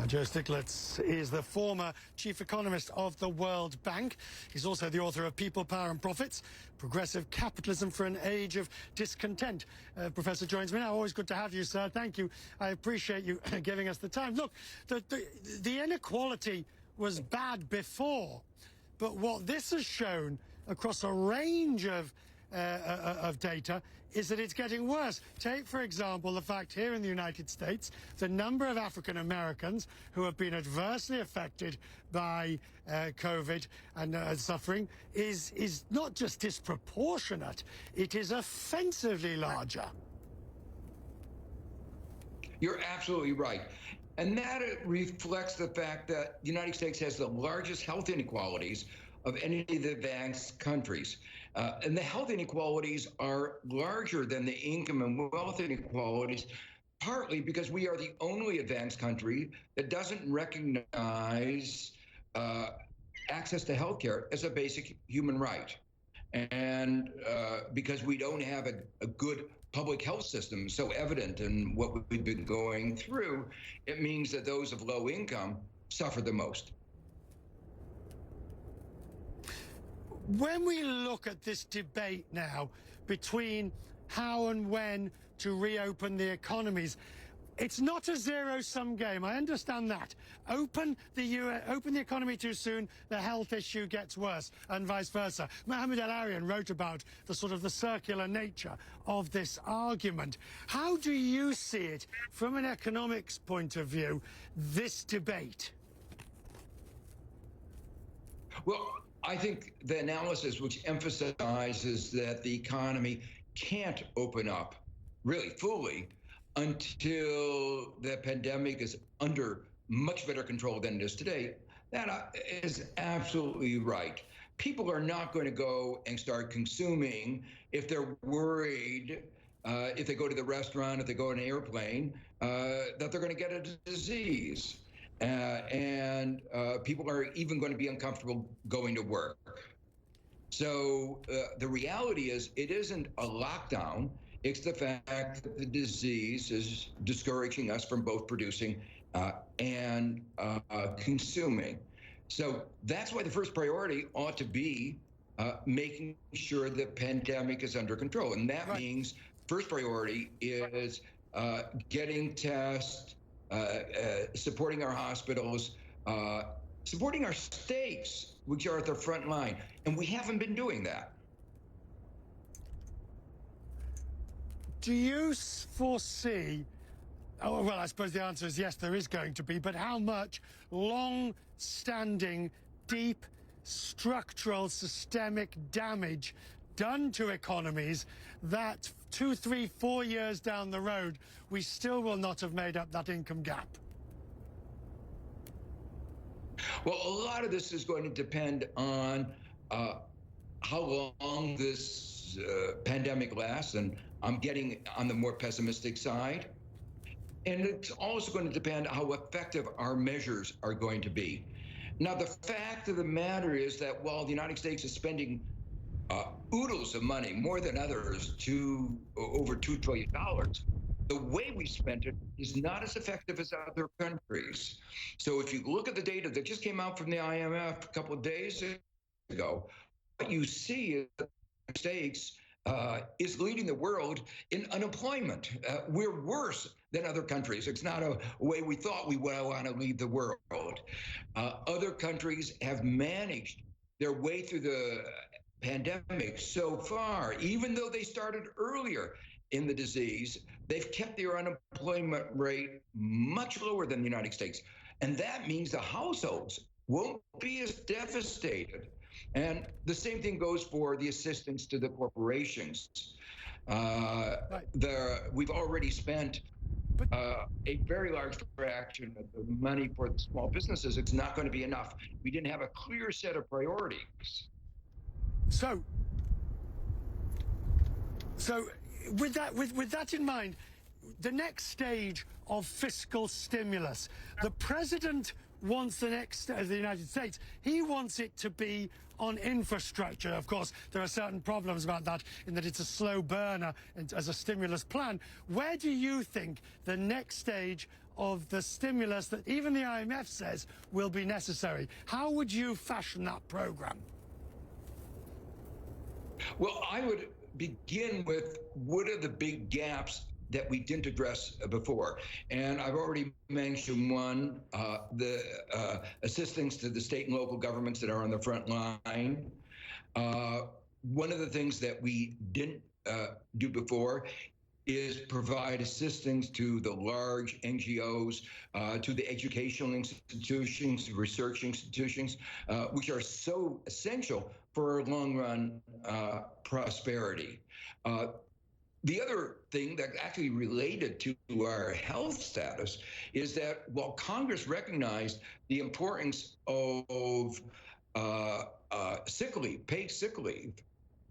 Joe Stiglitz is the former chief economist of the World Bank. He's also the author of People, Power and Profits, Progressive Capitalism for an Age of Discontent. Professor joins me now. Always good to have you, sir. Thank you. I appreciate you giving us the time. Look, the inequality was bad before, but what this has shown across a range of data is that it's getting worse. Take, for example, the fact here in the United States, the number of African Americans who have been adversely affected by COVID and suffering is not just disproportionate, it is offensively larger. You're absolutely right. And that reflects the fact that the United States has the largest health inequalities of any of the advanced countries. And the health inequalities are larger than the income and wealth inequalities, partly because we are the only advanced country that doesn't recognize access to healthcare as a basic human right. And because we don't have a good public health system so evident in what we've been going through, it means that those of low income suffer the most. When we look at this debate now between how and when to reopen the economies, it's not a zero-sum game. I understand that. Open the economy too soon, the health issue gets worse, and vice versa. Mohamed El-Arian wrote about the circular nature of this argument. How do you see it from an economics point of view, this debate? Well, I think the analysis which emphasizes that the economy can't open up really fully until the pandemic is under much better control than it is today, that is absolutely right. People are not going to go and start consuming if they're worried, if they go to the restaurant, if they go on an airplane, that they're going to get a disease. And people are even going to be uncomfortable going to work. So the reality is it isn't a lockdown. It's the fact that the disease is discouraging us from both producing and consuming. So that's why the first priority ought to be making sure the pandemic is under control. And that means first priority is getting tests, supporting our hospitals, supporting our states, which are at the front line. And we haven't been doing that. Do you foresee, well, I suppose the answer is yes, there is going to be, but how much long-standing, deep, structural, systemic damage done to economies that 2, 3, 4 years down the road, we still will not have made up that income gap? Well, a lot of this is going to depend on how long this pandemic lasts, and I'm getting on the more pessimistic side. And it's also going to depend on how effective our measures are going to be. Now, the fact of the matter is that while the United States is spending oodles of money, more than others, to over $2 trillion, the way we spent it is not as effective as other countries. So if you look at the data that just came out from the IMF a couple of days ago, what you see is that the States is leading the world in unemployment. We're worse than other countries. It's not a way we thought we would want to lead the world. Other countries have managed their way through the pandemic so far, even though they started earlier in the disease, they've kept their unemployment rate much lower than the United States. And that means the households won't be as devastated. And the same thing goes for the assistance to the corporations. We've already spent a very large fraction of the money for the small businesses. It's not going to be enough. We didn't have a clear set of priorities. So with that in mind, the next stage of fiscal stimulus, the president wants the next, the United States, he wants it to be on infrastructure. Of course, there are certain problems about that in that it's a slow burner as a stimulus plan. Where do you think the next stage of the stimulus that even the IMF says will be necessary. How would you fashion that program? Well, I would begin with what are the big gaps that we didn't address before. And I've already mentioned one, the assistance to the state and local governments that are on the front line. One of the things that we didn't do before is provide assistance to the large NGOs, to the educational institutions, research institutions, which are so essential for our long-run prosperity. The other thing that actually related to our health status is that while Congress recognized the importance of sick leave, paid sick leave,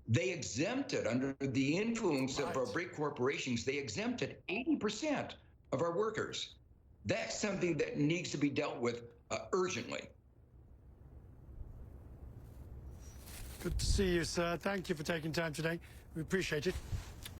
they exempted, under the influence of our big corporations, they exempted 80% of our workers. That's something that needs to be dealt with urgently. Good to see you, sir. Thank you for taking time today. We appreciate it.